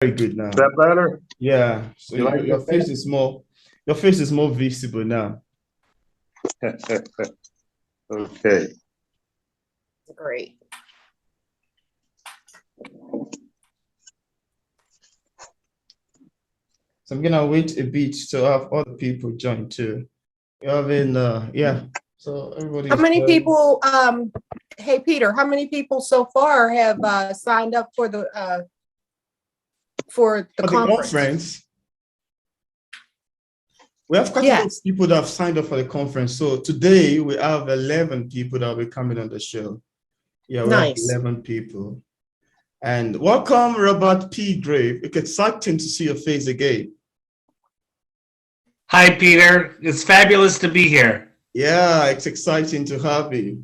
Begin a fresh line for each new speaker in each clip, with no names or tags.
Very good now.
Is that better?
Yeah. So
You like
your
that?
face is more visible now.
Okay.
Great.
So I'm gonna wait a bit to have other people join too. You're having yeah. So everybody.
How many people? Hey Peter, how many people so far have signed up for the conference?
We have quite a lot of people that have signed up for the conference. So today we have 11 people that will be coming on the show. Yeah, we have 11 people. And welcome, Robert P. Grave. It's exciting to see your face again.
Hi, Peter. It's fabulous to be here.
Yeah, it's exciting to have you.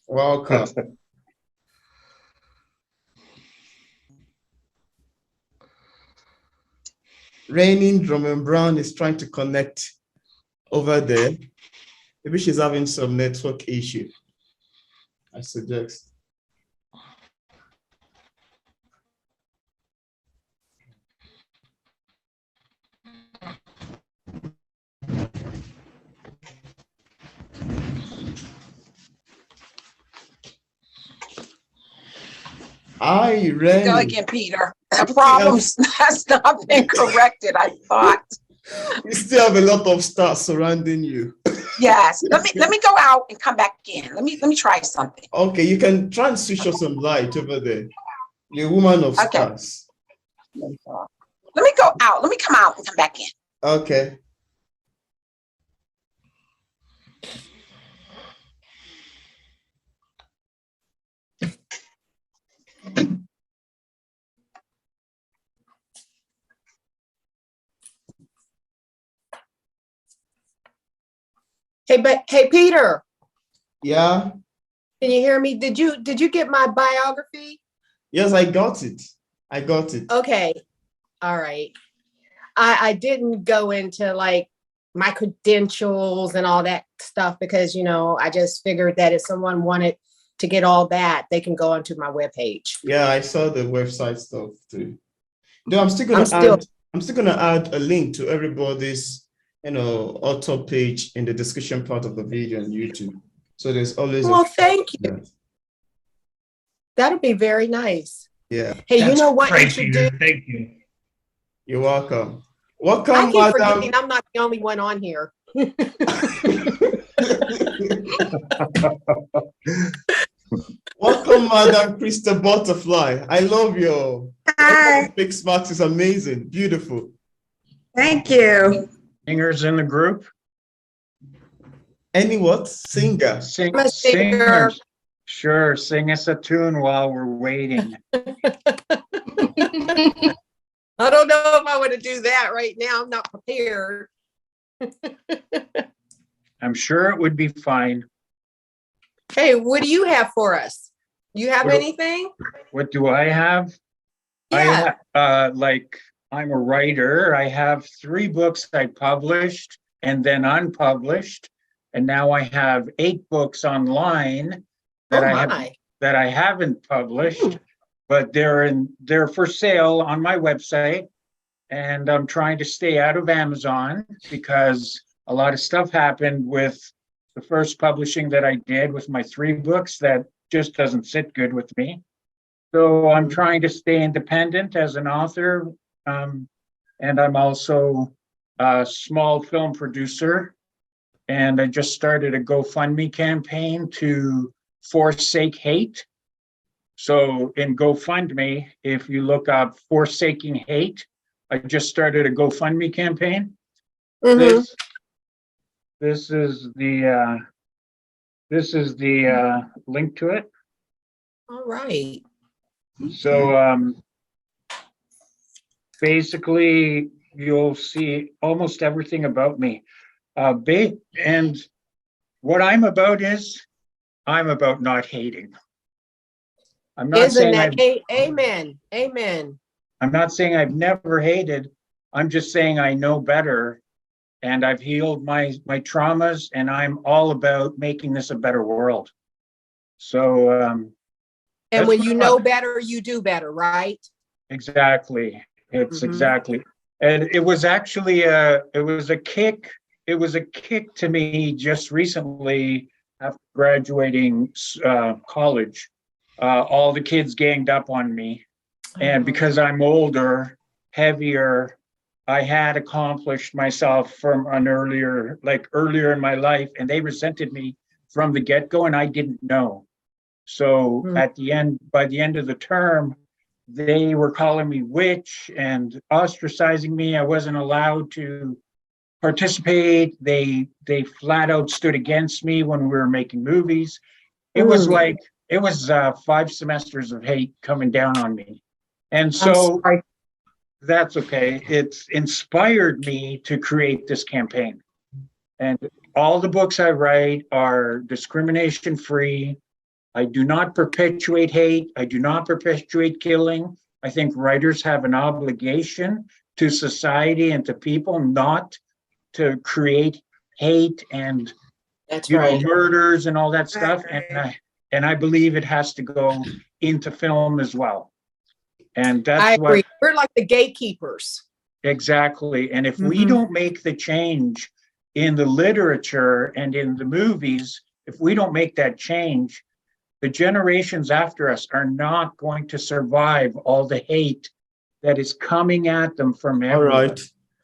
Welcome. Raining Drummond Brown is trying to connect over there. Maybe she's having some network issue, I suggest. I read.
Go again, Peter. The problem's has not been corrected, I thought.
You still have a lot of stars surrounding you.
Yes. Let me go out and come back in. Let me try something.
Okay, you can try and switch off some light over there. You're a woman of stars.
Let me go out. Let me come out and come back in.
Okay.
Hey Peter.
Yeah.
Can you hear me? Did you get my biography?
Yes, I got it. I got it.
Okay. All right. I didn't go into like my credentials and all that stuff because, I just figured that if someone wanted to get all that, they can go onto my webpage.
Yeah, I saw the website stuff too. No, I'm still gonna add a link to everybody's, author page in the description part of the video on YouTube. So there's always.
Well, thank you. That'll be very nice.
Yeah.
Hey, you know what you should do?
Thank you.
You're welcome. Welcome,
I keep
Madam.
forgetting I'm not the only one on here.
Welcome, Madam Krista Butterfly. I love your big smart is amazing, beautiful.
Thank you.
Singers in the group?
Any what? Singer?
Singers. Sure, sing us a tune while we're waiting.
I don't know if I want to do that right now. I'm not prepared.
I'm sure it would be fine.
Hey, what do you have for us? You have anything?
What do I have?
Yeah.
I'm a writer. I have 3 books I published and then unpublished. And now I have 8 books online that I haven't published, but they're for sale on my website. And I'm trying to stay out of Amazon because a lot of stuff happened with the first publishing that I did with my 3 books that just doesn't sit good with me. So I'm trying to stay independent as an author. And I'm also a small film producer. And I just started a GoFundMe campaign to forsake hate. So in GoFundMe, if you look up Forsaking Hate, I just started a GoFundMe campaign.
Mm-hmm.
This is the link to it.
All right.
So basically, you'll see almost everything about me. And what I'm about is I'm about not hating. I'm not saying
amen. Amen.
I'm not saying I've never hated. I'm just saying I know better, and I've healed my traumas, and I'm all about making this a better world. So
and when you know better, you do better, right?
Exactly. It's
Mhm.
exactly. And it was actually a kick. It was a kick to me just recently after graduating college. All the kids ganged up on me. And because I'm older, heavier, I had accomplished myself from an earlier in my life, and they resented me from the get-go, and I didn't know. So by the end of the term, they were calling me witch and ostracizing me. I wasn't allowed to participate. They flat out stood against me when we were making movies. It was like it was 5 semesters of hate coming down on me. And so that's okay. It's inspired me to create this campaign. And all the books I write are discrimination free. I do not perpetuate hate. I do not perpetuate killing. I think writers have an obligation to society and to people not to create hate and murders and all that stuff. And I believe it has to go into film as well. And that's
I agree. We're like the gatekeepers.
Exactly. And if we don't make the change in the literature and in the movies, if we don't make that change, the generations after us are not going to survive all the hate that is coming at them from everywhere.
All right.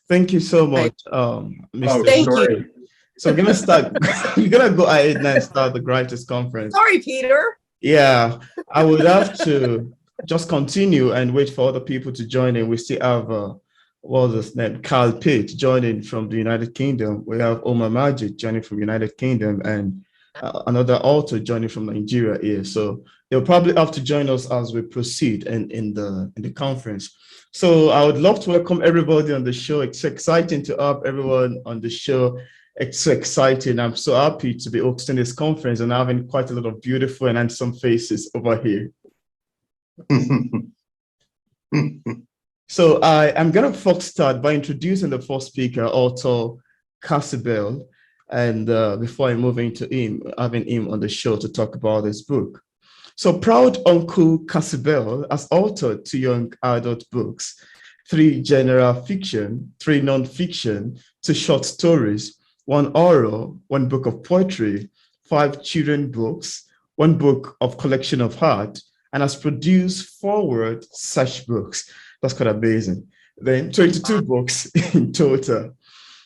Thank you so much, Mr.
Thank you.
So we're gonna start. We're gonna go ahead and start the Writers Conference.
Sorry, Peter.
Yeah, I would have to just continue and wait for other people to join in. We still have what's his name, Carl Pitt joining from the United Kingdom. We have Omar Majid joining from United Kingdom, and another author joining from Nigeria here. So they'll probably have to join us as we proceed in the conference. So I would love to welcome everybody on the show. It's exciting to have everyone on the show. It's so exciting. I'm so happy to be hosting this conference and having quite a lot of beautiful and handsome faces over here. So I'm going to first start by introducing the first speaker, author Casey Bell. And before I move into him, having him on the show to talk about his book. So proud Uncle Casey Bell has authored 2 young adult books, 3 general fiction, 3 non-fiction, 2 short stories, 1 horror, 1 book of poetry, 5 children books, 1 book of collection of art, and has produced 4 word search books. That's quite amazing. Then 22 books in total.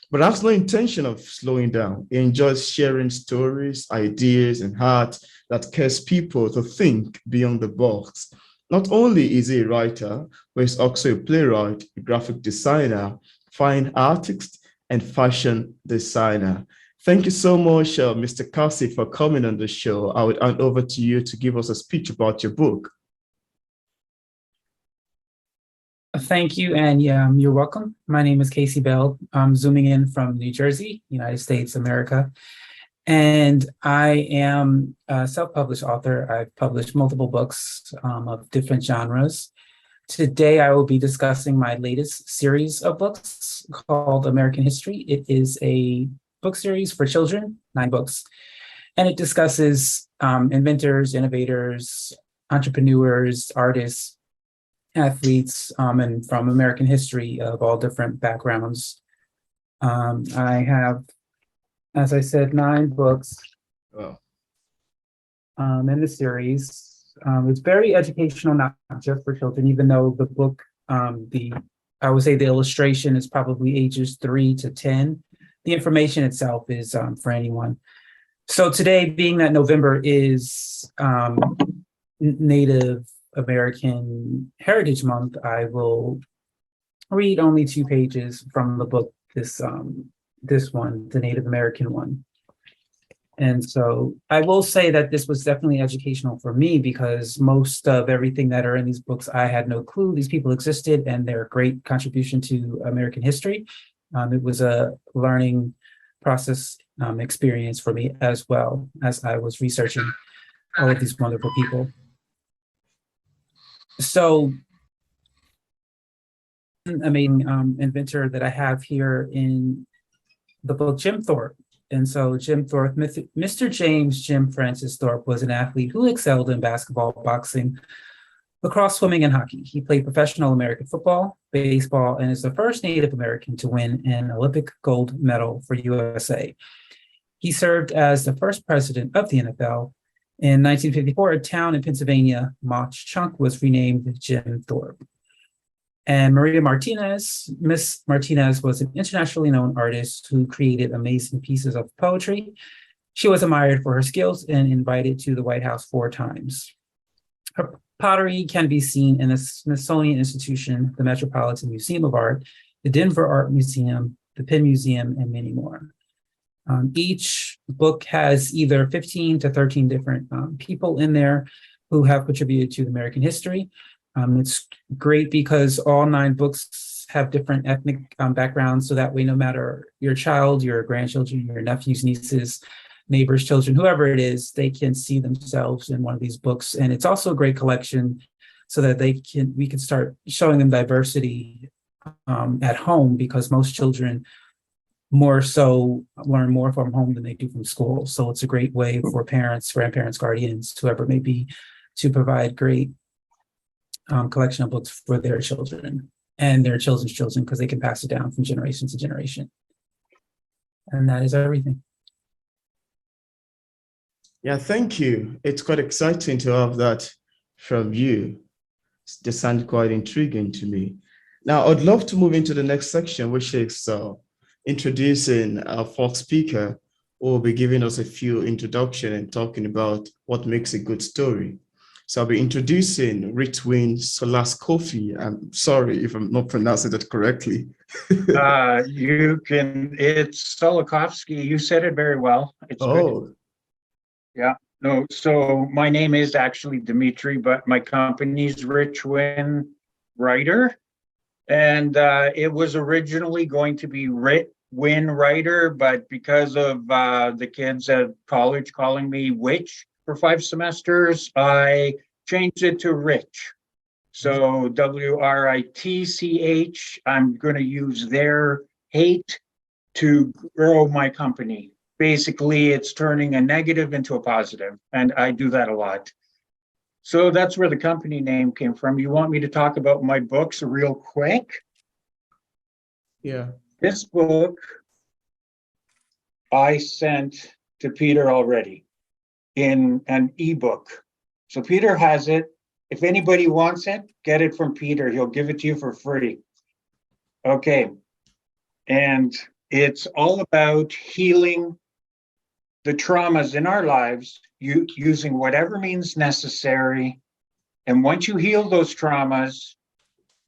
But has no intention of slowing down. He enjoys sharing stories, ideas, and art that cares people to think beyond the box. Not only is he a writer, but he's also a playwright, a graphic designer, fine artist, and fashion designer. Thank you so much, Mr. Casey, for coming on the show. I would hand over to you to give us a speech about your book.
Thank you, and you're welcome. My name is Casey Bell. I'm zooming in from New Jersey, United States, America. And I am a self-published author. I've published multiple books of different genres. Today, I will be discussing my latest series of books called American History. It is a book series for children, 9 books. And it discusses inventors, innovators, entrepreneurs, artists, athletes, and from American history of all different backgrounds. I have, as I said, 9 books in the series. It's very educational, not just for children, even though the book, I would say the illustration is probably ages 3 to 10. The information itself is for anyone. So today, being that November is Native American Heritage Month, I will read only 2 pages from the book, this one, the Native American one. And so I will say that this was definitely educational for me because most of everything that are in these books, I had no clue these people existed, and they're a great contribution to American history. It was a learning process experience for me as well as I was researching all of these wonderful people. So, amazing inventor that I have here in the book, Jim Thorpe. And so Jim Thorpe, Mr. James Jim Francis Thorpe was an athlete who excelled in basketball, boxing, lacrosse, swimming, and hockey. He played professional American football, baseball, and is the first Native American to win an Olympic gold medal for USA. He served as the first president of the NFL. In 1954, a town in Pennsylvania, Mauch Chunk, was renamed Jim Thorpe. And Maria Martinez, Miss Martinez was an internationally known artist who created amazing pieces of poetry. She was admired for her skills and invited to the White House 4 times. Her pottery can be seen in the Smithsonian Institution, the Metropolitan Museum of Art, the Denver Art Museum, the Penn Museum, and many more. Each book has either 15 to 13 different people in there who have contributed to American history. It's great because all 9 books have different ethnic backgrounds, so that way no matter your child, your grandchildren, your nephews, nieces, neighbors, children, whoever it is, they can see themselves in one of these books. And it's also a great collection so that we can start showing them diversity at home, because most children more so learn more from home than they do from school. So it's a great way for parents, grandparents, guardians, whoever it may be, to provide great collection of books for their children and their children's children, because they can pass it down from generation to generation. And that is everything.
Yeah, thank you. It's quite exciting to have that from you. They sound quite intriguing to me. Now, I'd love to move into the next section, which is introducing our fourth speaker, who will be giving us a few introduction and talking about what makes a good story. So I'll be introducing Ritwin Solas-Kofi. I'm sorry if I'm not pronouncing it correctly.
It's Solokovsky. You said it very well. It's good. Yeah. No, so my name is actually Dimitri, but my company's Ritwin Writer. And it was originally going to be Ritwin Writer, but because of the kids at college calling me Witch for 5 semesters, I changed it to Rich. So WRITCH, I'm going to use their hate to grow my company. Basically, it's turning a negative into a positive, and I do that a lot. So that's where the company name came from. You want me to talk about my books real quick?
Yeah.
This book I sent to Peter already in an ebook. So Peter has it. If anybody wants it, get it from Peter. He'll give it to you for free. Okay. And it's all about healing the traumas in our lives, using whatever means necessary. And once you heal those traumas,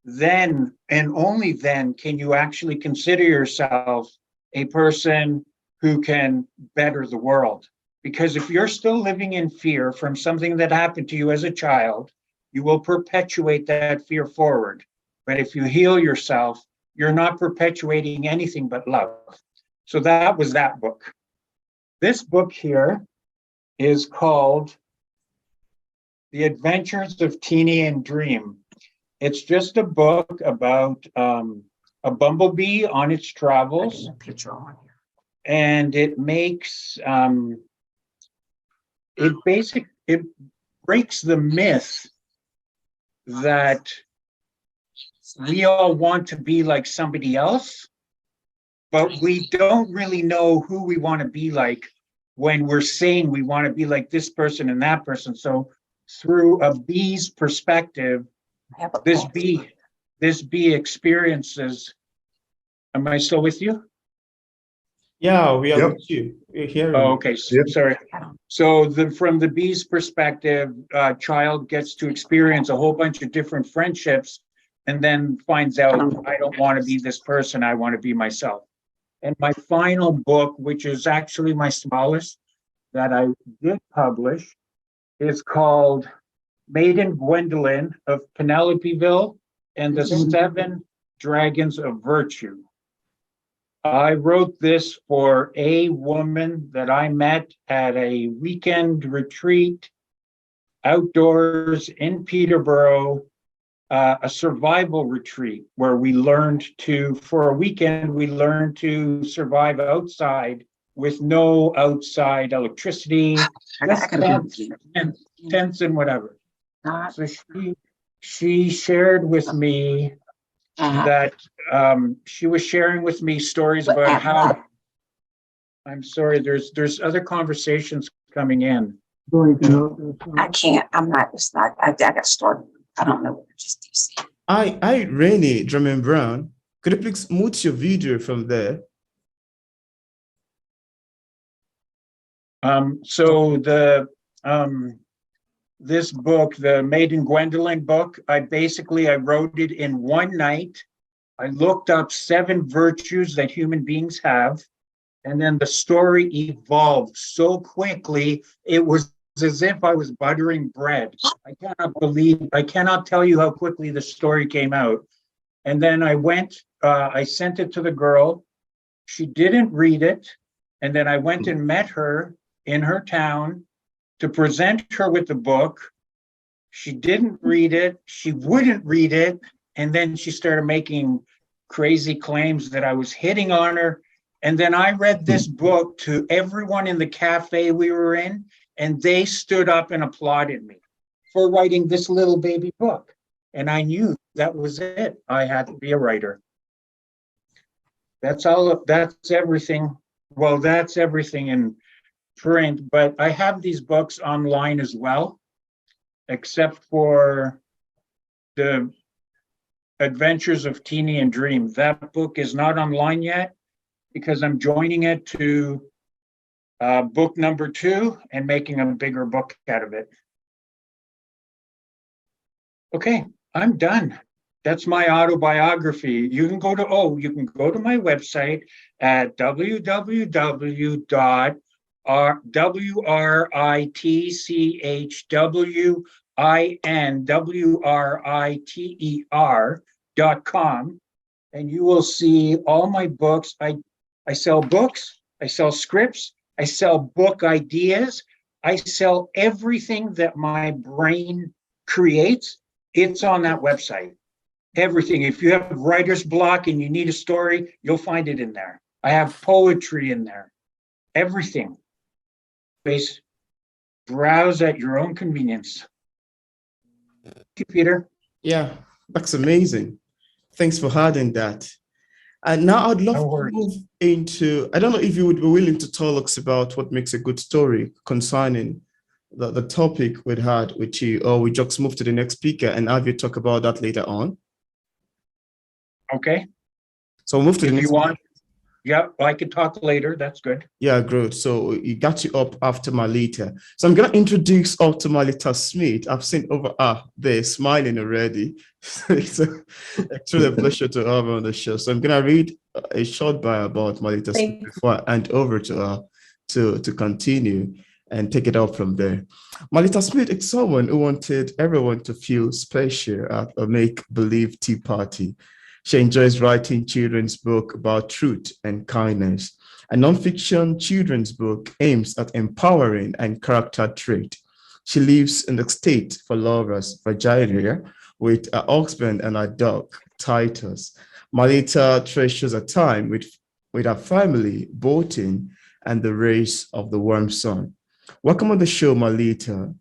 then and only then can you actually consider yourself a person who can better the world. Because if you're still living in fear from something that happened to you as a child, you will perpetuate that fear forward. But if you heal yourself, you're not perpetuating anything but love. So that was that book. This book here is called The Adventures of Teeny and Dream. It's just a book about a bumblebee on its travels. And it makes, it breaks the myth that we all want to be like somebody else, but we don't really know who we want to be like when we're saying we want to be like this person and that person. So through a bee's perspective, this bee experiences. Am I still with you?
Yeah, we are with you. We're hearing.
Oh, okay. Sorry. So from the bee's perspective, a child gets to experience a whole bunch of different friendships and then finds out, I don't want to be this person, I want to be myself. And my final book, which is actually my smallest that I did publish, is called Maiden Gwendolyn of Penelopeville and the 7 Dragons of Virtue. I wrote this for a woman that I met at a weekend retreat outdoors in Peterborough, a survival retreat where we learned to, for a weekend, we learned to survive outside with no outside electricity, just tents and whatever. So she shared with me that she was sharing with me stories about how. I'm sorry, there's other conversations coming in.
I can't, I'm not, it's not, I got started. I don't know what just DC.
Rainy Drummond Brown, could you please mute your video from there?
So this book, the Maiden Gwendolyn book, I wrote it in one night. I looked up 7 virtues that human beings have, and then the story evolved so quickly, it was as if I was buttering bread. I cannot tell you how quickly the story came out. And then I sent it to the girl. She didn't read it. And then I went and met her in her town to present her with the book. She didn't read it. She wouldn't read it. And then she started making crazy claims that I was hitting on her. And then I read this book to everyone in the cafe we were in, and they stood up and applauded me for writing this little baby book. And I knew that was it. I had to be a writer. That's everything. Well, that's everything in print, but I have these books online as well, except for the Adventures of Teeny and Dream. That book is not online yet because I'm joining it to book number 2 and making a bigger book out of it. Okay, I'm done. That's my autobiography. You can go to my website at www.writhinwriter.com, and you will see all my books. I sell books, I sell scripts, I sell book ideas, I sell everything that my brain creates. It's on that website. Everything. If you have writer's block and you need a story, you'll find it in there. I have poetry in there. Everything. Please browse at your own convenience. Thank you, Peter.
Yeah, that's amazing. Thanks for adding that. And now I'd love to move into, I don't know if you would be willing to tell us about what makes a good story concerning the topic we'd had with you, or we just move to the next speaker and have you talk about that later on.
Okay.
So we'll move to the next.
If you want. Yeah, I could talk later. That's good.
Yeah, good. So you got you up after Malita. So I'm going to introduce up to Malita Smith. I've seen over there smiling already. It's truly a pleasure to have her on the show. So I'm going to read a short bio about Malita Smith before I hand over to her to continue and take it up from there. Malita Smith is someone who wanted everyone to feel special at a make-believe tea party. She enjoys writing children's book about truth and kindness. A nonfiction children's book aims at empowering and character trait. She lives in the state for lovers, Virginia, with her husband and her dog, Titus. Malita treasures a time with her family, boating, and the rays of the warm sun. Welcome on the show, Malita.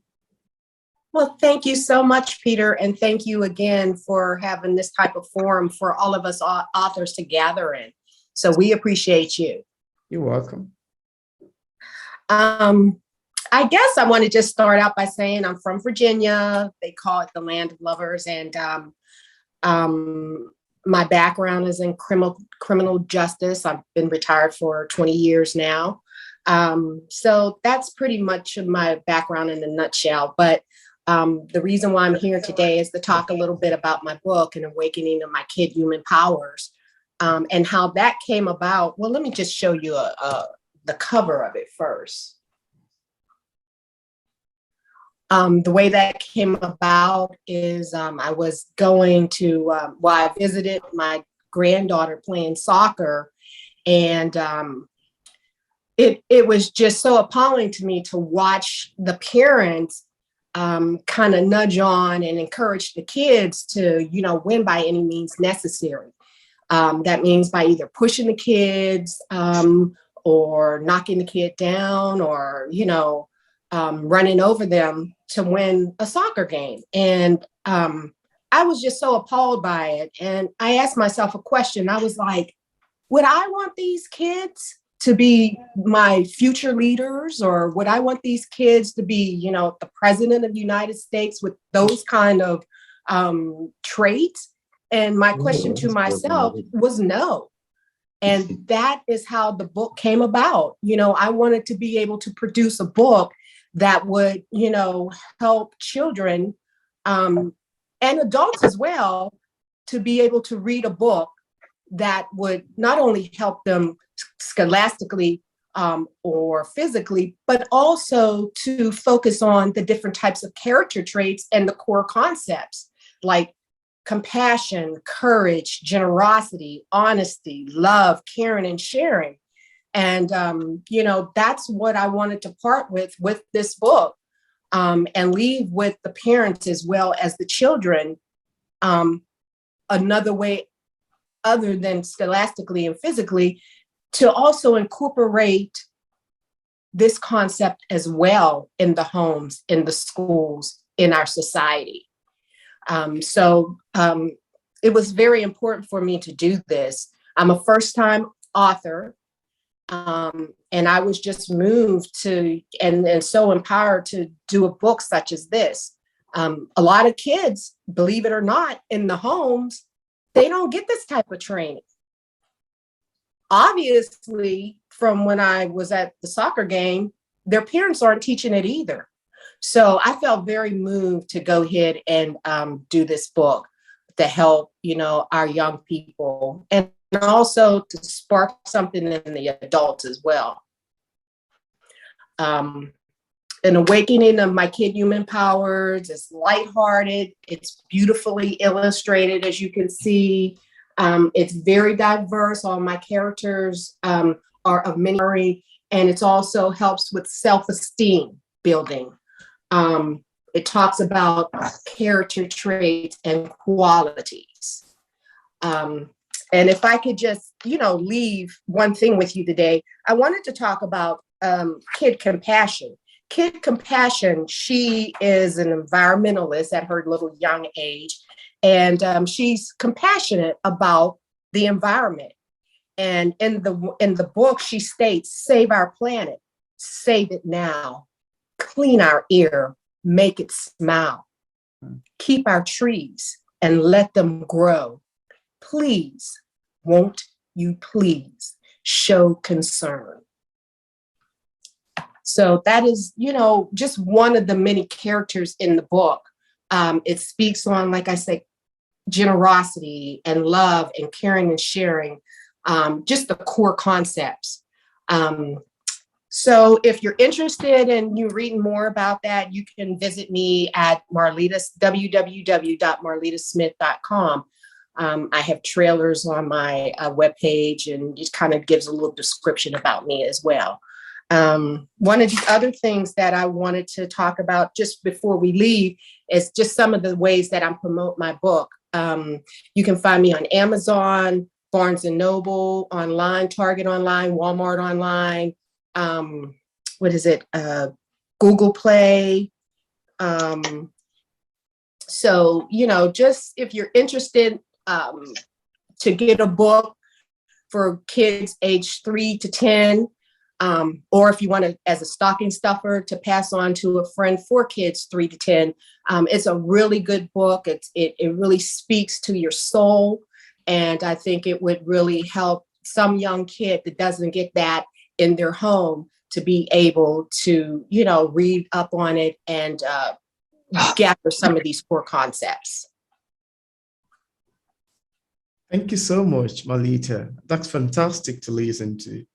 Well, thank you so much, Peter. And thank you again for having this type of forum for all of us authors to gather in. So we appreciate you.
You're welcome.
I guess I want to just start out by saying I'm from Virginia. They call it the land of lovers. And my background is in criminal justice. I've been retired for 20 years now. So that's pretty much my background in a nutshell. But the reason why I'm here today is to talk a little bit about my book, An Awakening of My Kid Human Powers, and how that came about. Well, let me just show you the cover of it first. The way that came about is I was going to, I visited my granddaughter playing soccer, and it was just so appalling to me to watch the parents kind of nudge on and encourage the kids to, win by any means necessary. That means by either pushing the kids or knocking the kid down or, running over them to win a soccer game. And I was just so appalled by it. And I asked myself a question. I was like, would I want these kids to be my future leaders, or would I want these kids to be, you know, the president of the United States with those kind of traits? And my question to myself was no. And that is how the book came about. You know, I wanted to be able to produce a book that would, you know, help children and adults as well to be able to read a book that would not only help them scholastically or physically, but also to focus on the different types of character traits and the core concepts like compassion, courage, generosity, honesty, love, caring, and sharing. And, you know, that's what I wanted to part with this book, and leave with the parents as well as the children another way other than scholastically and physically to also incorporate this concept as well in the homes, in the schools, in our society. So it was very important for me to do this. I'm a first-time author, and I was just moved to and so empowered to do a book such as this. A lot of kids, believe it or not, in the homes, they don't get this type of training. Obviously, from when I was at the soccer game, their parents aren't teaching it either. So I felt very moved to go ahead and do this book to help, you know, our young people, and also to spark something in the adults as well. An awakening of my kid human powers. It's lighthearted. It's beautifully illustrated, as you can see. It's very diverse. All my characters are of many, and it also helps with self-esteem building. It talks about character traits and qualities. And if I could just, you know, leave one thing with you today, I wanted to talk about Kid Compassion. Kid Compassion, she is an environmentalist at her little young age, and she's compassionate about the environment. And in the book, she states, save our planet, save it now, clean our air, make it smile, keep our trees and let them grow. Please, won't you please show concern? So that is, you know, just one of the many characters in the book. It speaks on, like I said, generosity and love and caring and sharing, just the core concepts. So if you're interested in you reading more about that, you can visit me at www.marlitasmith.com. I have trailers on my webpage, and it kind of gives a little description about me as well. One of the other things that I wanted to talk about just before we leave is just some of the ways that I promote my book. You can find me on Amazon, Barnes & Noble online, Target online, Walmart online, Google Play. So, you know, just if you're interested to get a book for kids age 3 to 10, or if you want to, as a stocking stuffer, to pass on to a friend for kids 3 to 10, it's a really good book. It really speaks to your soul. And I think it would really help some young kid that doesn't get that in their home to be able to, you know, read up on it and gather some of these core concepts.
Thank you so much, Marlita. That's fantastic to listen to.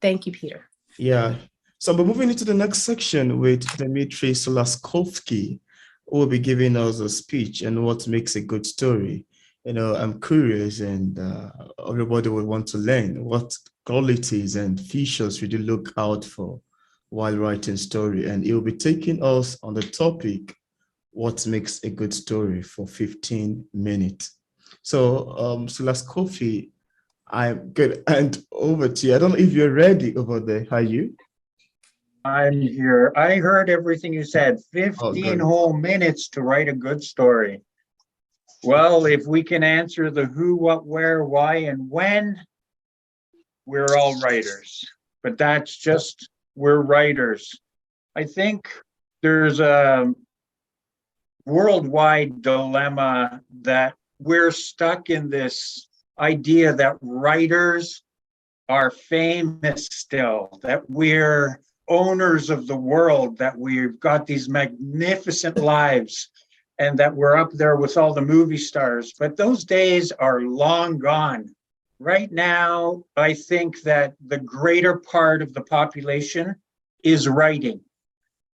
Thank you, Peter.
Yeah. So we're moving into the next section with Dmitry Solaskovsky, who will be giving us a speech and what makes a good story. You know, I'm curious, and everybody will want to learn what qualities and features should you look out for while writing story. And he'll be taking us on the topic, what makes a good story, for 15 minutes. So, Solaskovsky, I'm good. And over to you. I don't know if you're ready over there. Are you?
I'm here. I heard everything you said. 15 whole minutes to write a good story. Well, if we can answer the who, what, where, why, and when, we're all writers. But that's just, we're writers. I think there's a worldwide dilemma that we're stuck in this idea that writers are famous still, that we're owners of the world, that we've got these magnificent lives, and that we're up there with all the movie stars. But those days are long gone. Right now, I think that the greater part of the population is writing.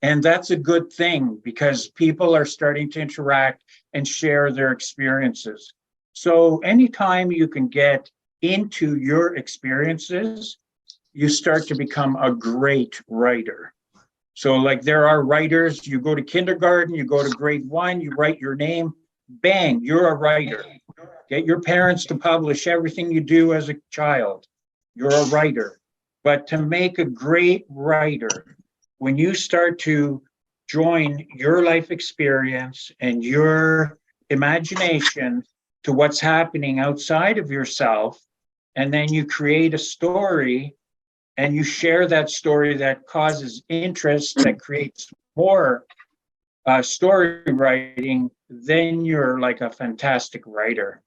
And that's a good thing because people are starting to interact and share their experiences. So anytime you can get into your experiences, you start to become a great writer. So like there are writers, you go to kindergarten, you go to grade 1, you write your name, bang, you're a writer. Get your parents to publish everything you do as a child. You're a writer. But to make a great writer, when you start to join your life experience and your imagination to what's happening outside of yourself, and then you create a story and you share that story that causes interest, that creates more story writing, then you're like a fantastic writer.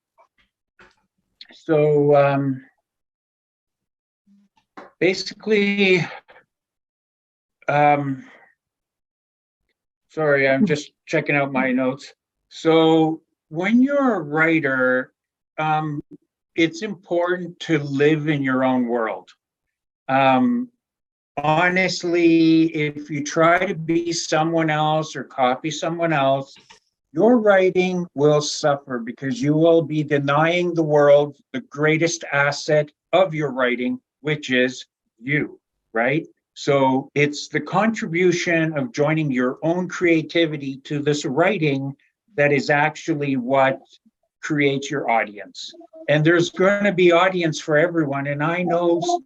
So basically, sorry, I'm just checking out my notes. So when you're a writer, it's important to live in your own world. Honestly, if you try to be someone else or copy someone else, your writing will suffer because you will be denying the world the greatest asset of your writing, which is you, right? So it's the contribution of joining your own creativity to this writing that is actually what creates your audience. And there's going to be audience for everyone. And I know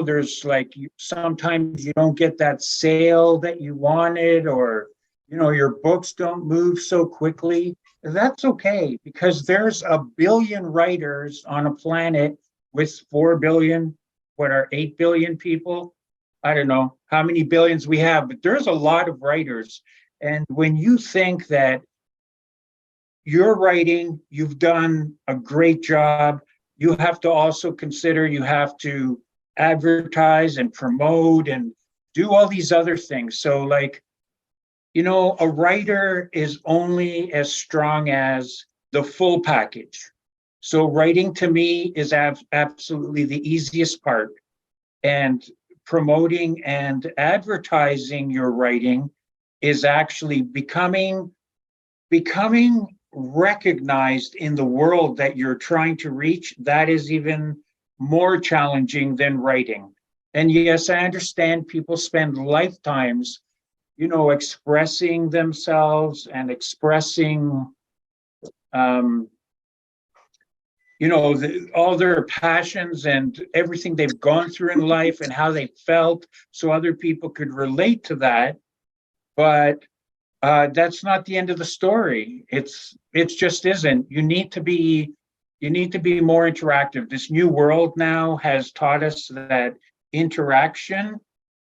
there's like, sometimes you don't get that sale that you wanted, or, you know, your books don't move so quickly. That's okay, because there's 1 billion writers on a planet with 4 billion, 8 billion people? I don't know how many billions we have, but there's a lot of writers. And when you think that you're writing, you've done a great job, you have to also consider, you have to advertise and promote and do all these other things. So like, you know, a writer is only as strong as the full package. So writing to me is absolutely the easiest part. And promoting and advertising your writing is actually becoming recognized in the world that you're trying to reach. That is even more challenging than writing. And yes, I understand people spend lifetimes, you know, expressing themselves and expressing, you know, all their passions and everything they've gone through in life and how they felt, so other people could relate to that. But that's not the end of the story. It just isn't. You need to be more interactive. This new world now has taught us that interaction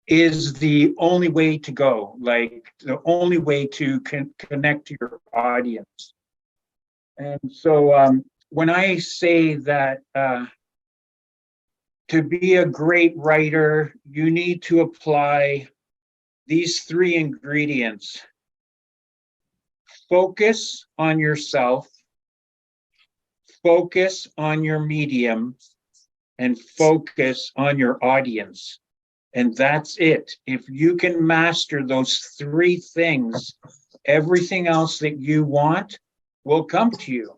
is the only way to go, like the only way to connect to your audience. And so when I say that to be a great writer, you need to apply these 3 ingredients. Focus on yourself, focus on your medium, and focus on your audience. And that's it. If you can master those 3 things, everything else that you want will come to you.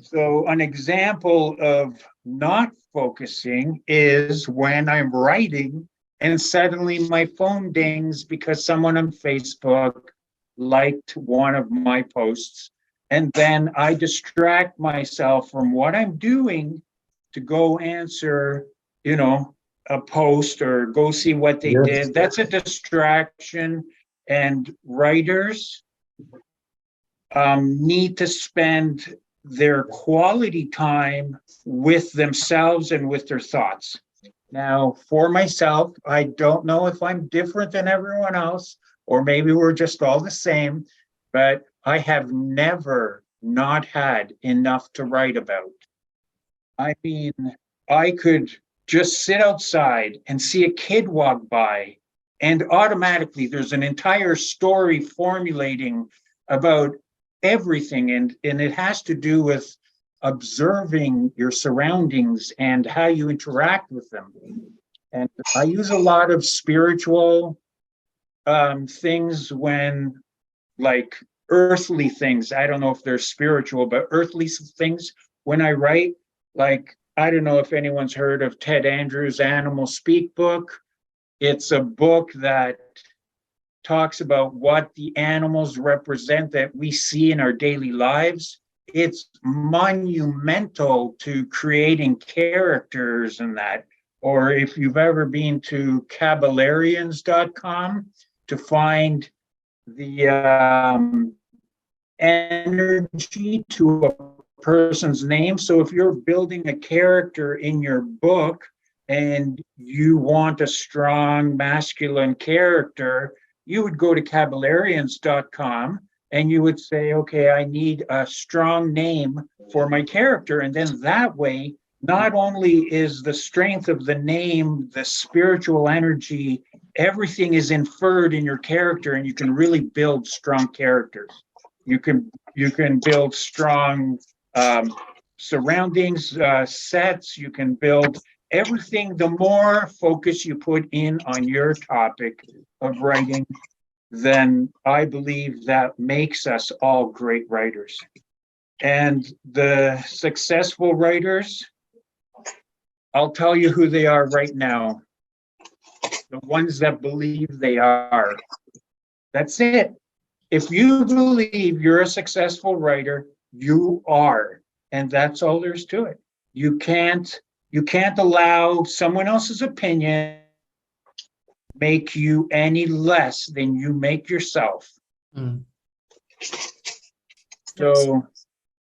So an example of not focusing is when I'm writing and suddenly my phone dings because someone on Facebook liked one of my posts. And then I distract myself from what I'm doing to go answer, you know, a post or go see what they did. That's a distraction. And writers need to spend their quality time with themselves and with their thoughts. Now, for myself, I don't know if I'm different than everyone else, or maybe we're just all the same, but I have never not had enough to write about. I mean, I could just sit outside and see a kid walk by, and automatically there's an entire story formulating about everything, and it has to do with observing your surroundings and how you interact with them. And I use a lot of spiritual things when, like, earthly things. I don't know if they're spiritual, but earthly things when I write. Like, I don't know if anyone's heard of Ted Andrews' Animal Speak book. It's a book that talks about what the animals represent that we see in our daily lives. It's monumental to creating characters in that. Or if you've ever been to caballarians.com to find the energy to a person's name. So if you're building a character in your book and you want a strong masculine character, you would go to caballarians.com and you would say, okay, I need a strong name for my character. And then that way, not only is the strength of the name, the spiritual energy, everything is inferred in your character, and you can really build strong characters. You can build strong surroundings, sets. You can build everything. The more focus you put in on your topic of writing, then I believe that makes us all great writers. And the successful writers, I'll tell you who they are right now. The ones that believe they are. That's it. If you believe you're a successful writer, you are. And that's all there's to it. You can't allow someone else's opinion make you any less than you make yourself.
Mm.
So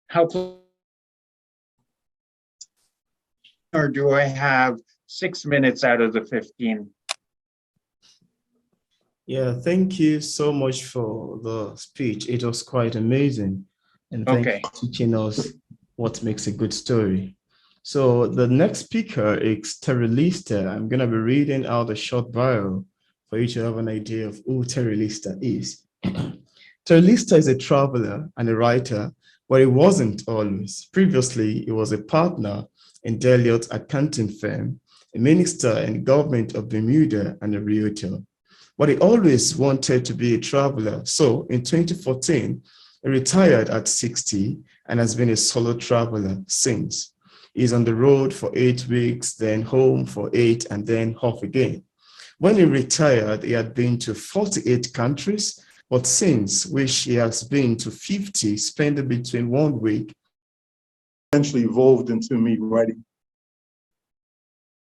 how, or do I have 6 minutes out of the 15?
Yeah, thank you so much for the speech. It was quite amazing. And thank you for teaching us what makes a good story. So the next speaker is Terry Lister. I'm going to be reading out a short bio for you to have an idea of who Terry Lister is. Terry Lister is a traveler and a writer, but he wasn't always. Previously, he was a partner in Delio's accounting firm, a minister in government of Bermuda, and a realtor. But he always wanted to be a traveler. So in 2014, he retired at 60 and has been a solo traveler since. He's on the road for 8 weeks, then home for 8, and then off again. When he retired, he had been to 48 countries, but since which he has been to 50, spending between 1 week.
Eventually evolved into me writing.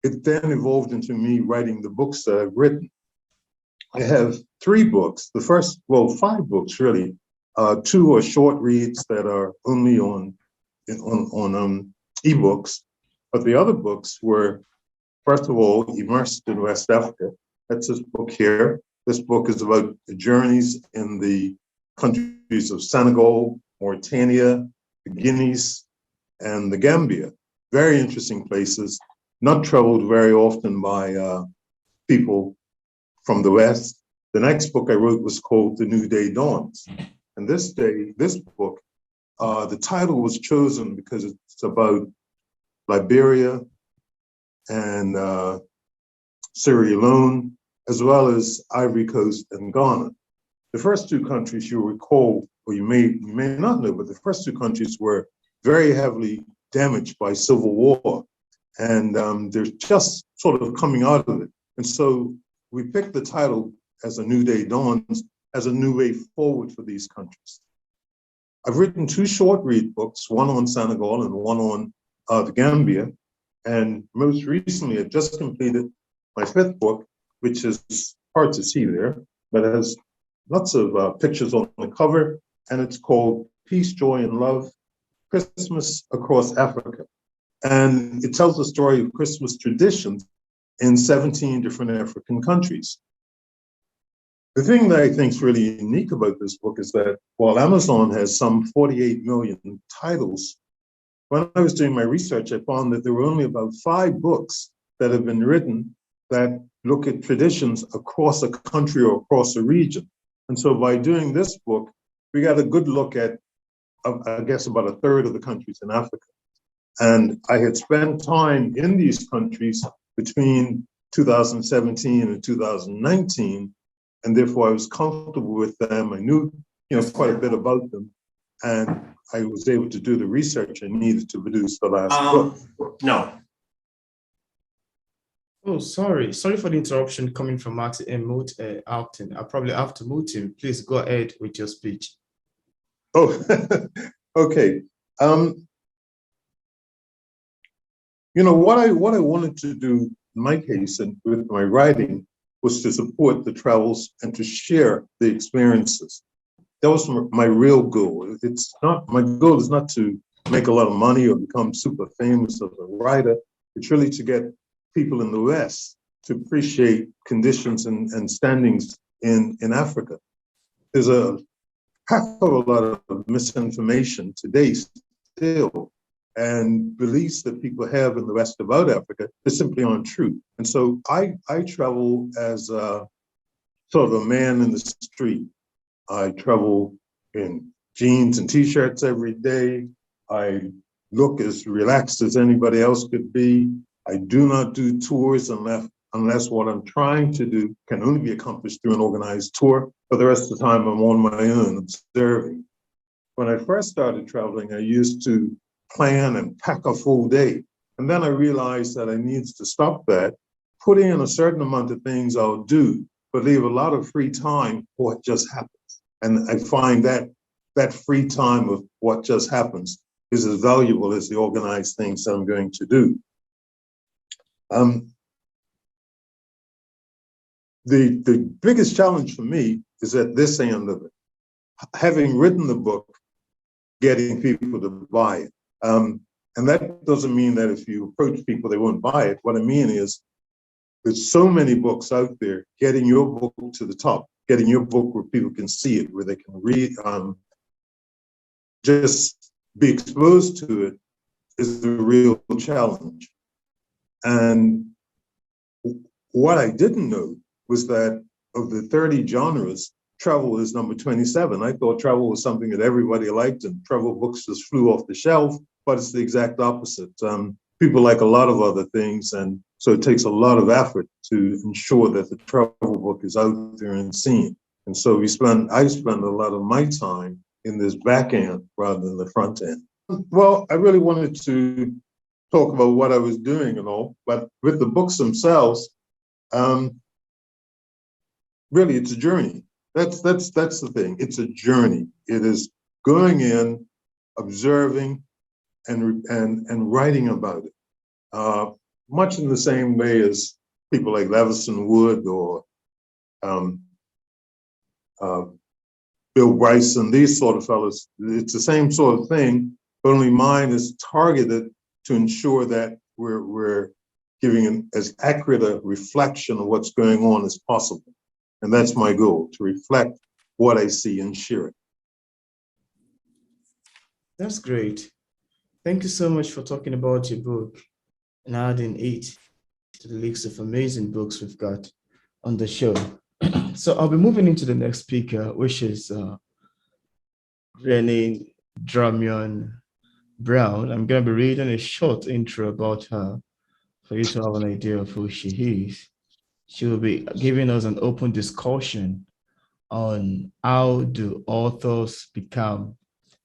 It then evolved into me writing the books that I've written. I have 3 books. The first, well, 5 books really. 2 are short reads that are only on ebooks, but the other books were, first of all, immersed in West Africa. That's this book here. This book is about the journeys in the countries of Senegal, Mauritania, the Guineas, and the Gambia. Very interesting places, not traveled very often by people from the West. The next book I wrote was called The New Day Dawns. And this book, the title was chosen because it's about Liberia and Sierra Leone, as well as Ivory Coast and Ghana. The first 2 countries you'll recall, or you may not know, but the first 2 countries were very heavily damaged by civil war. And they're just sort of coming out of it. And so we picked the title as A New Day Dawns as a new way forward for these countries. I've written 2 short read books, one on Senegal and one on the Gambia. And most recently, I just completed my 5th book, which is hard to see there, but it has lots of pictures on the cover, and it's called Peace, Joy, and Love, Christmas Across Africa. And it tells the story of Christmas traditions in 17 different African countries. The thing that I think is really unique about this book is that while Amazon has some 48 million titles, when I was doing my research, I found that there were only about 5 books that have been written that look at traditions across a country or across a region. And so by doing this book, we got a good look at, I guess, about a third of the countries in Africa. And I had spent time in these countries between 2017 and 2019, and therefore I was comfortable with them. I knew, quite a bit about them, and I was able to do the research I needed to produce the last book.
No.
Oh, sorry for the interruption coming from Martin and Alton. I'll probably have to mute him. Please go ahead with your speech.
Oh, okay. What I wanted to do in my case and with my writing was to support the travels and to share the experiences. That was my real goal. My goal is not to make a lot of money or become super famous as a writer. It's really to get people in the West to appreciate conditions and standings in Africa. There's a heck of a lot of misinformation today still, and beliefs that people have in the West about Africa that simply aren't true. And so I travel as a sort of a man in the street. I travel in jeans and t-shirts every day. I look as relaxed as anybody else could be. I do not do tours unless what I'm trying to do can only be accomplished through an organized tour. For the rest of the time, I'm on my own, observing. When I first started traveling, I used to plan and pack a full day. And then I realized that I needed to stop that, put in a certain amount of things I'll do, but leave a lot of free time for what just happens. And I find that free time of what just happens is as valuable as the organized things I'm going to do. The biggest challenge for me is at this end of it. Having written the book, getting people to buy it. And that doesn't mean that if you approach people, they won't buy it. What I mean is there's so many books out there, getting your book to the top, getting your book where people can see it, where they can read, just be exposed to it is the real challenge. And what I didn't know was that of the 30 genres, travel is number 27. I thought travel was something that everybody liked and travel books just flew off the shelf, but it's the exact opposite. People like a lot of other things, and so it takes a lot of effort to ensure that the travel book is out there and seen. And so I spend a lot of my time in this back end rather than the front end. Well, I really wanted to talk about what I was doing and all, but with the books themselves, really it's a journey. That's the thing. It's a journey. It is going in, observing, and writing about it. Much in the same way as people like Levison Wood or Bill Bryson, these sort of fellows. It's the same sort of thing, but only mine is targeted to ensure that we're giving as accurate a reflection of what's going on as possible. And that's my goal, to reflect what I see and share it.
That's great. Thank you so much for talking about your book and adding it to the list of amazing books we've got on the show. So I'll be moving into the next speaker, which is Renee Dramion Brown. I'm going to be reading a short intro about her for you to have an idea of who she is. She will be giving us an open discussion on how do authors become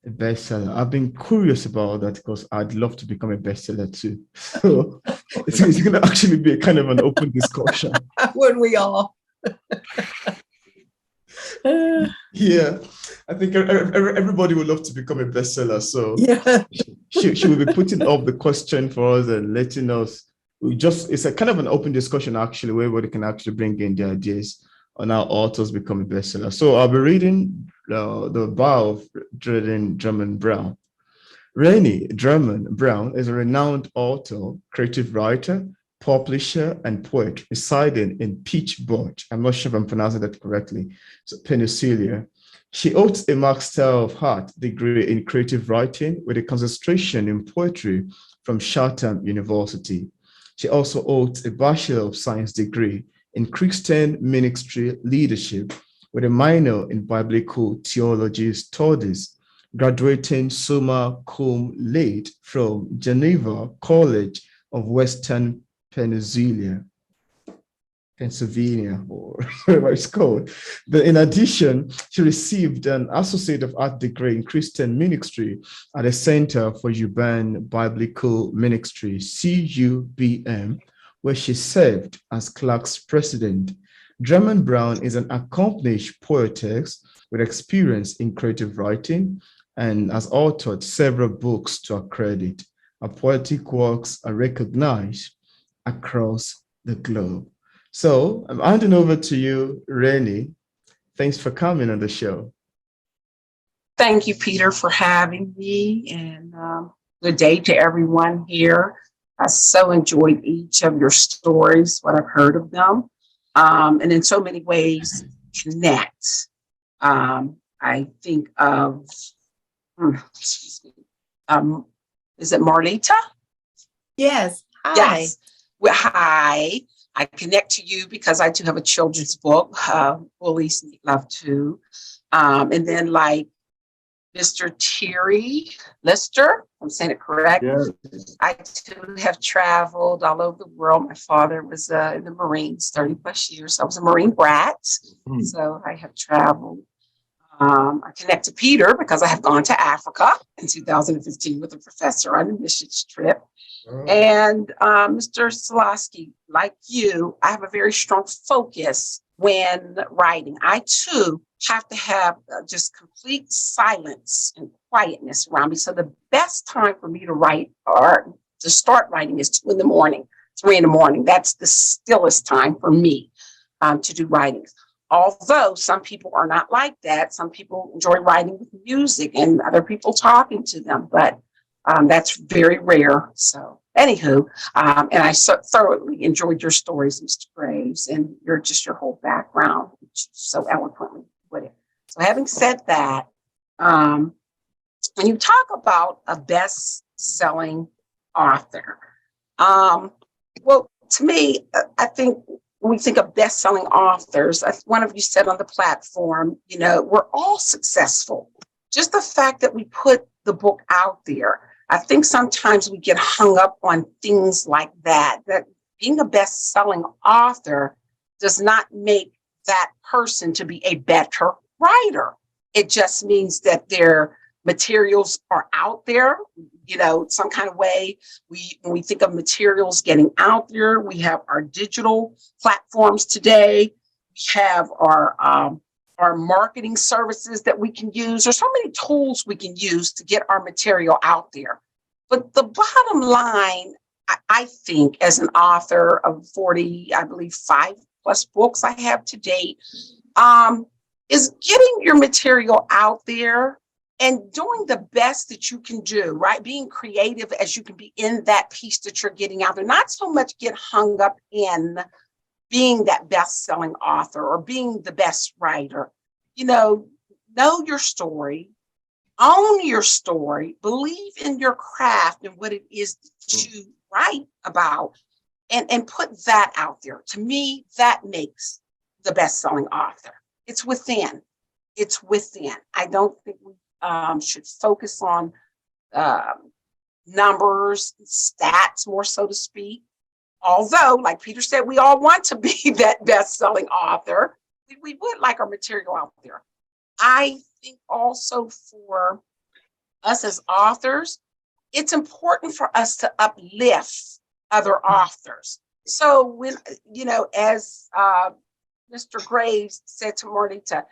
a bestseller. I've been curious about that because I'd love to become a bestseller too. So it's going to actually be a kind of an open discussion.
Wouldn't we all?
Yeah, I think everybody would love to become a bestseller. So
yeah,
she will be putting up the question for us and letting us. It's a kind of an open discussion actually, where everybody can actually bring in their ideas on how authors become a bestseller. So I'll be reading the bio of Rennie Drummond Brown. Rennie Drummond Brown is a renowned author, creative writer, publisher, and poet residing in Pittsburgh. I'm not sure if I'm pronouncing that correctly. So Pennsylvania. She holds a Master of Arts degree in creative writing with a concentration in poetry from Chatham University. She also holds a Bachelor of Science degree in Christian Ministry Leadership with a minor in Biblical Theology Studies, graduating summa cum laude from Geneva College of Western Pennsylvania, or whatever it's called. In addition, she received an Associate of Art degree in Christian Ministry at the Center for Urban Biblical Ministry, CUBM, where she served as Clark's president. Drummond Brown is an accomplished poetess with experience in creative writing and has authored several books to her credit. Her poetic works are recognized across the globe. So I'm handing over to you, Rennie. Thanks for coming on the show.
Thank you, Peter, for having me, and good day to everyone here. I so enjoyed each of your stories, what I've heard of them, and in so many ways connect. I think of, excuse me, is it Marlita?
Yes. Hi.
Yes. Well, hi. I connect to you because I do have a children's book, Bullies Need Love Too. And then like Mr. Terry Lister, I'm saying it correct.
Yes.
I too have traveled all over the world. My father was in the Marines 30 plus years. I was a Marine brat. So I have traveled. I connect to Peter because I have gone to Africa in 2015 with a professor on a missions trip. And Mr. Solosky, like you, I have a very strong focus when writing. I too have to have just complete silence and quietness around me. So the best time for me to write or to start writing is 2 a.m, 3 a.m. That's the stillest time for me to do writing. Although some people are not like that. Some people enjoy writing with music and other people talking to them, but that's very rare. So anywho, and I thoroughly enjoyed your stories, Mr. Graves, and your whole background, which you so eloquently put it. So having said that, when you talk about a best-selling author, well, to me, I think when we think of best-selling authors, one of you said on the platform, we're all successful. Just the fact that we put the book out there, I think sometimes we get hung up on things like that being a best-selling author does not make that person to be a better writer. It just means that their materials are out there, some kind of way. When we think of materials getting out there, we have our digital platforms today. We have our marketing services that we can use. There's so many tools we can use to get our material out there. But the bottom line, I think, as an author of 40, I believe 5+ books I have to date, is getting your material out there and doing the best that you can do, right? Being creative as you can be in that piece that you're getting out there. Not so much get hung up in being that best-selling author or being the best writer. Know your story, own your story, believe in your craft and what it is that you write about, and put that out there. To me, that makes the best-selling author. It's within. I don't think we should focus on numbers, stats, more so to speak. Although, like Peter said, we all want to be that best-selling author. We would like our material out there. I think also for us as authors, it's important for us to uplift other authors. So when, as Mr. Graves said to Marlita,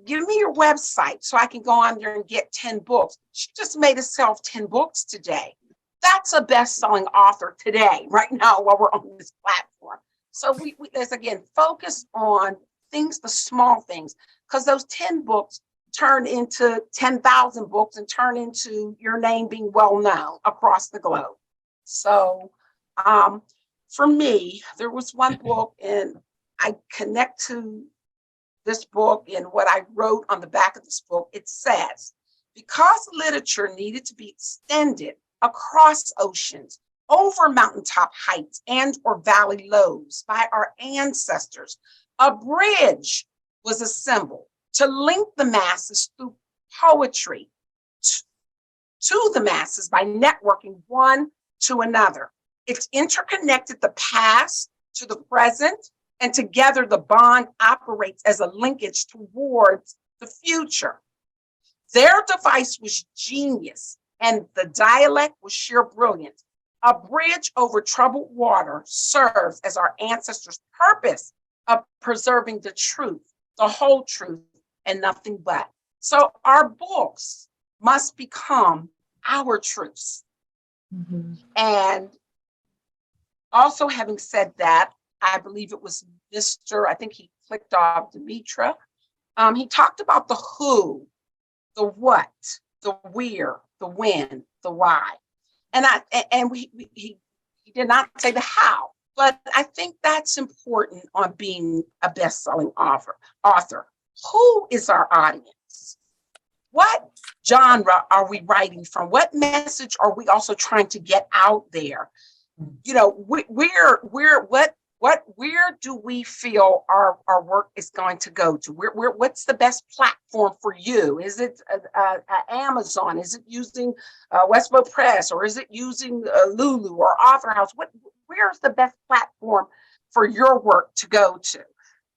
give me your website so I can go on there and get 10 books. She just made herself 10 books today. That's a best-selling author today, right now, while we're on this platform. So let's again focus on things, the small things, because those 10 books turn into 10,000 books and turn into your name being well known across the globe. So for me, there was one book, and I connect to this book and what I wrote on the back of this book. It says, because literature needed to be extended across oceans, over mountaintop heights and or valley lows by our ancestors, a bridge was assembled to link the masses through poetry to the masses by networking one to another. It's interconnected the past to the present, and together the bond operates as a linkage towards the future. Their device was genius, and the dialect was sheer brilliance. A bridge over troubled water serves as our ancestors' purpose of preserving the truth, the whole truth, and nothing but. So our books must become our truths.
Mm-hmm.
And also, having said that, I believe it was Mr. I think he clicked off Demetra. He talked about the who, the what, the where, the when, the why. And he did not say the how, but I think that's important on being a best-selling author. Who is our audience? What genre are we writing from? What message are we also trying to get out there? You know, where do we feel our work is going to go to? What's the best platform for you? Is it Amazon? Is it using Westboro Press, or is it using Lulu or Author House? Where's the best platform for your work to go to?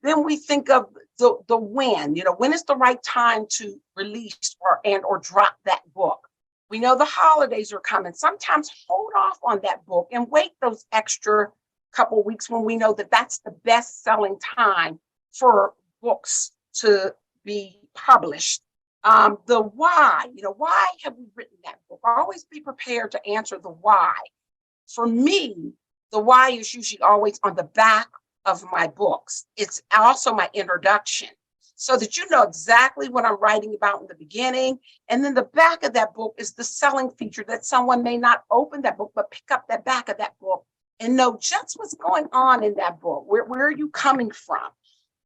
Then we think of the when. You know, when is the right time to release or drop that book? We know the holidays are coming. Sometimes hold off on that book and wait those extra couple weeks when we know that that's the best selling time for books to be published. The why, you know, why have we written that book? Always be prepared to answer the why. For me, the why is usually always on the back of my books. It's also my introduction, so that you know exactly what I'm writing about in the beginning. And then the back of that book is the selling feature that someone may not open that book, but pick up that back of that book and know just what's going on in that book. Where are you coming from?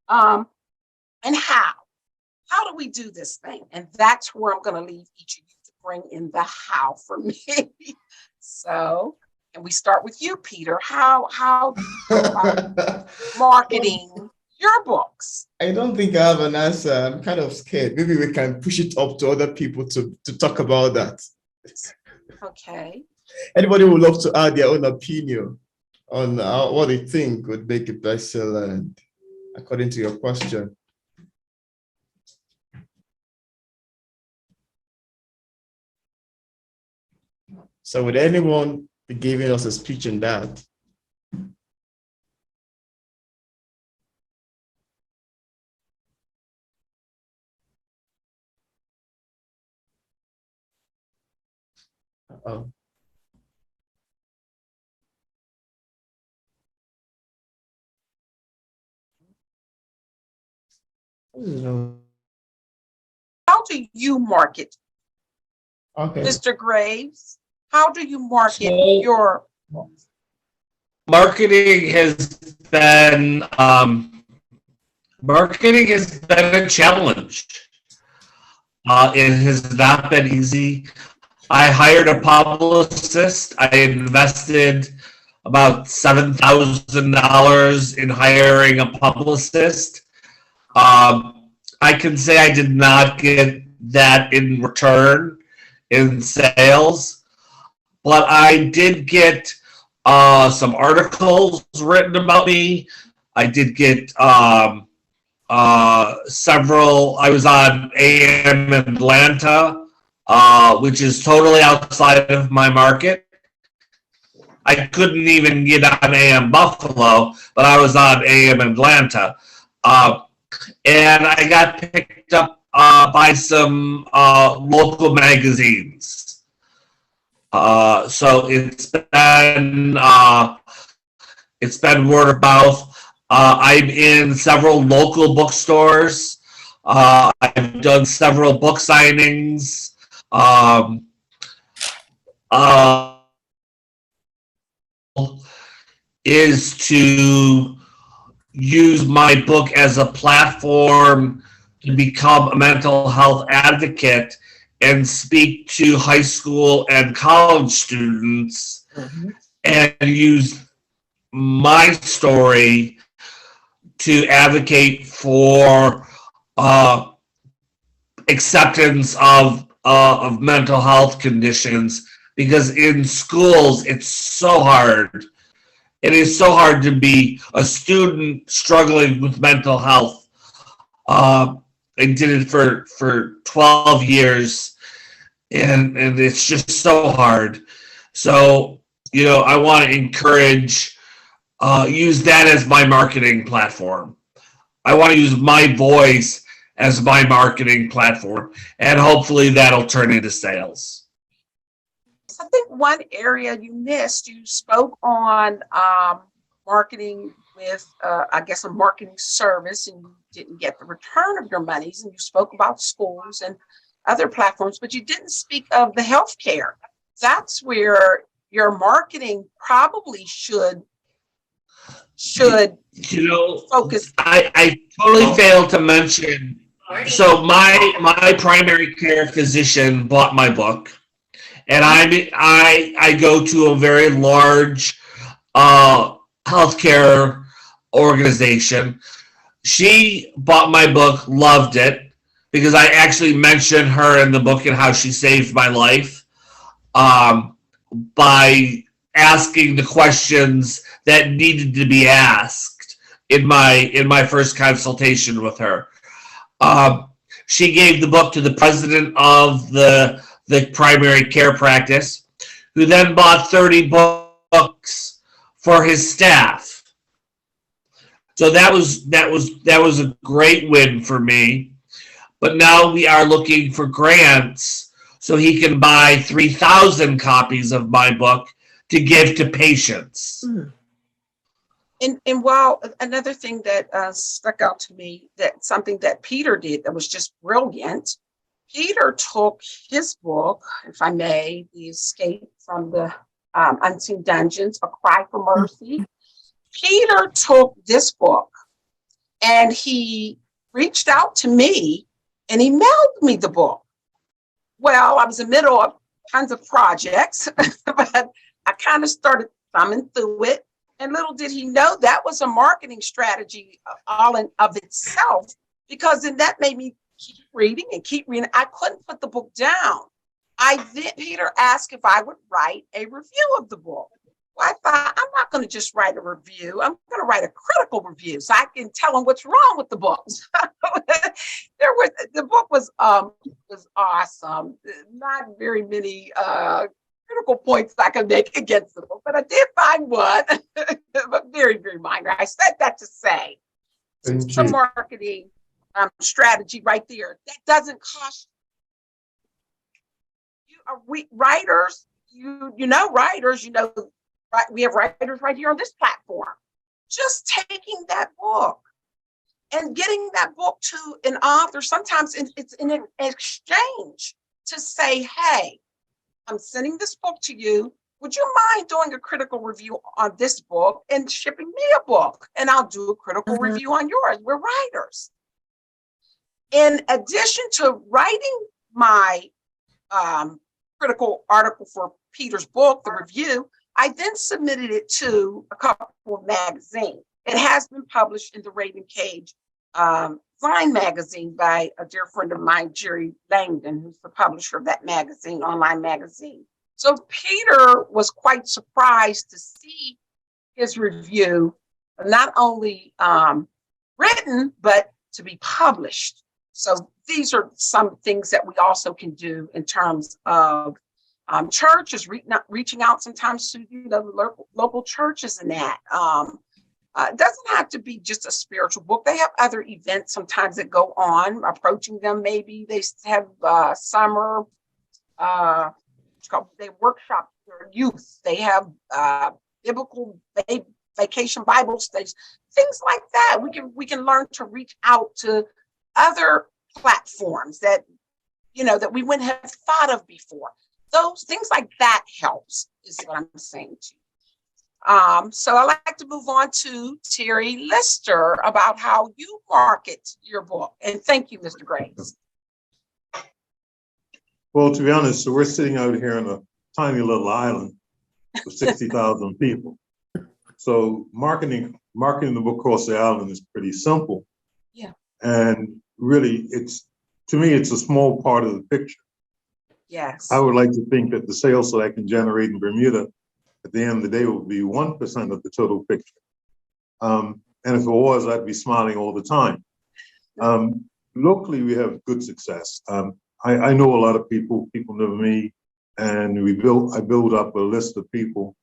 And how? How do we do this thing? And that's where I'm going to leave each of you to bring in the how for me. So, and we start with you, Peter. How do you go about marketing your books?
I don't think I have an answer. I'm kind of scared. Maybe we can push it up to other people to talk about that.
Okay.
Anybody would love to add their own opinion on what they think would make a bestseller, and according to your question. So would anyone be giving us a speech on that? Uh-oh. No.
How do you market,
Okay.
Mr. Graves? How do you market your books?
Marketing has been a challenge. It has not been easy. I hired a publicist. I invested about $7,000 in hiring a publicist. I can say I did not get that in return in sales, but I did get some articles written about me. I did get several. I was on AM Atlanta, which is totally outside of my market. I couldn't even get on AM Buffalo, but I was on AM Atlanta. And I got picked up by some local magazines. So it's been word of mouth. I'm in several local bookstores. I've done several book signings. Is to use my book as a platform to become a mental health advocate and speak to high school and college students and use my story to advocate for acceptance of mental health conditions, because in schools it's so hard. It is so hard to be a student struggling with mental health. I did it for 12 years, and it's just so hard. So, I want to encourage, use that as my marketing platform. I want to use my voice as my marketing platform, and hopefully that'll turn into sales.
I think one area you missed, you spoke on marketing with, I guess, a marketing service, and you didn't get the return of your monies, and you spoke about schools and other platforms, but you didn't speak of the healthcare. That's where your marketing probably should focus.
I totally failed to mention. So my primary care physician bought my book, and I go to a very large healthcare organization. She bought my book, loved it, because I actually mentioned her in the book and how she saved my life by asking the questions that needed to be asked in my first consultation with her. She gave the book to the president of the primary care practice, who then bought 30 books for his staff. So that was a great win for me. But now we are looking for grants so he can buy 3,000 copies of my book to give to patients.
And while another thing that stuck out to me, that something that Peter did that was just brilliant, Peter took his book, if I may, The Escape from the Unseen Dungeons, A Cry for Mercy. Peter took this book and he reached out to me and he mailed me the book. Well, I was in the middle of tons of projects, but I kind of started thumbing through it. And little did he know that was a marketing strategy all in of itself, because then that made me keep reading and keep reading. I couldn't put the book down. Peter asked if I would write a review of the book. Well, I thought, I'm not going to just write a review. I'm going to write a critical review so I can tell him what's wrong with the book. The book was awesome. Not very many critical points I can make against the book, but I did find one, but very, very minor. I said that to say some marketing strategy right there. That doesn't cost you. Writers, writers, right, we have writers right here on this platform. Just taking that book and getting that book to an author, sometimes it's in an exchange to say, hey, I'm sending this book to you. Would you mind doing a critical review on this book and shipping me a book? And I'll do a critical review on yours. We're writers. In addition to writing my critical article for Peter's book, the review, I then submitted it to a couple of magazines. It has been published in the Raven Cage Vine magazine by a dear friend of mine, Jerry Langdon, who's the publisher of that magazine, online magazine. So Peter was quite surprised to see his review not only written, but to be published. So these are some things that we also can do in terms of churches reaching out sometimes to local churches and that. It doesn't have to be just a spiritual book. They have other events sometimes that go on, approaching them. Maybe they have summer, they workshop for youth. They have biblical vacation Bible studies, things like that. We can learn to reach out to other platforms that, you know, that we wouldn't have thought of before. Those things like that helps, is what I'm saying to you. So I'd like to move on to Terry Lister about how you market your book. And thank you, Mr. Graves.
Well, to be honest, so we're sitting out here on a tiny little island with 60,000 people. So marketing the book across the island is pretty simple.
Yeah.
And really, to me, it's a small part of the picture.
Yes.
I would like to think that the sales that I can generate in Bermuda at the end of the day will be 1% of the total picture. And if it was, I'd be smiling all the time. Locally, we have good success. I know a lot of people know me, and I build up a list of people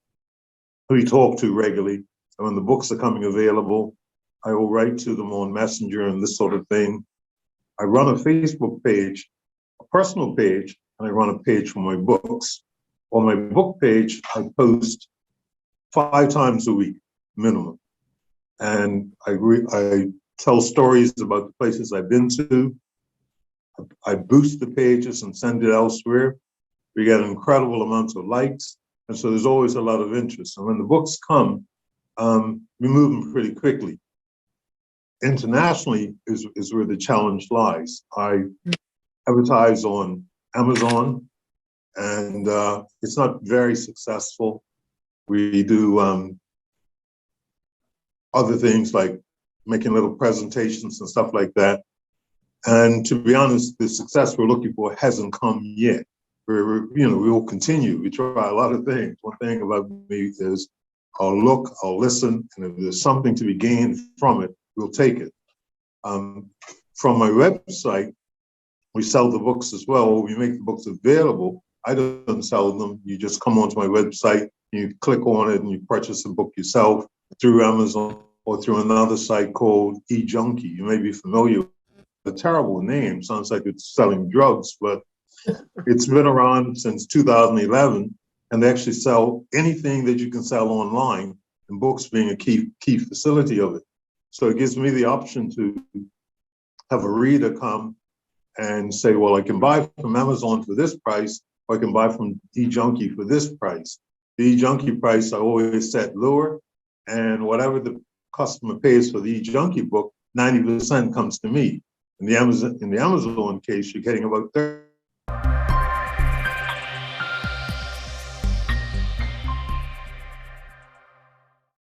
who we talk to regularly. And when the books are coming available, I will write to them on Messenger and this sort of thing. I run a Facebook page, a personal page, and I run a page for my books. On my book page, I post 5 times a week, minimum. And I tell stories about the places I've been to. I boost the pages and send it elsewhere. We get incredible amounts of likes. And so there's always a lot of interest. And when the books come, we move them pretty quickly. Internationally is where the challenge lies. I advertise on Amazon, and it's not very successful. We do other things like making little presentations and stuff like that. And to be honest, the success we're looking for hasn't come yet. We will continue. We try a lot of things. One thing about me is I'll look, I'll listen, and if there's something to be gained from it, we'll take it. From my website, we sell the books as well. We make the books available. I don't sell them. You just come onto my website, you click on it, and you purchase the book yourself through Amazon or through another site called eJunkie. You may be familiar with a terrible name. Sounds like it's selling drugs, but it's been around since 2011, and they actually sell anything that you can sell online, and books being a key facility of it. So it gives me the option to have a reader come and say, well, I can buy from Amazon for this price, or I can buy from eJunkie for this price. The eJunkie price I always set lower, and whatever the customer pays for the eJunkie book, 90% comes to me. In the Amazon case, you're getting about 30%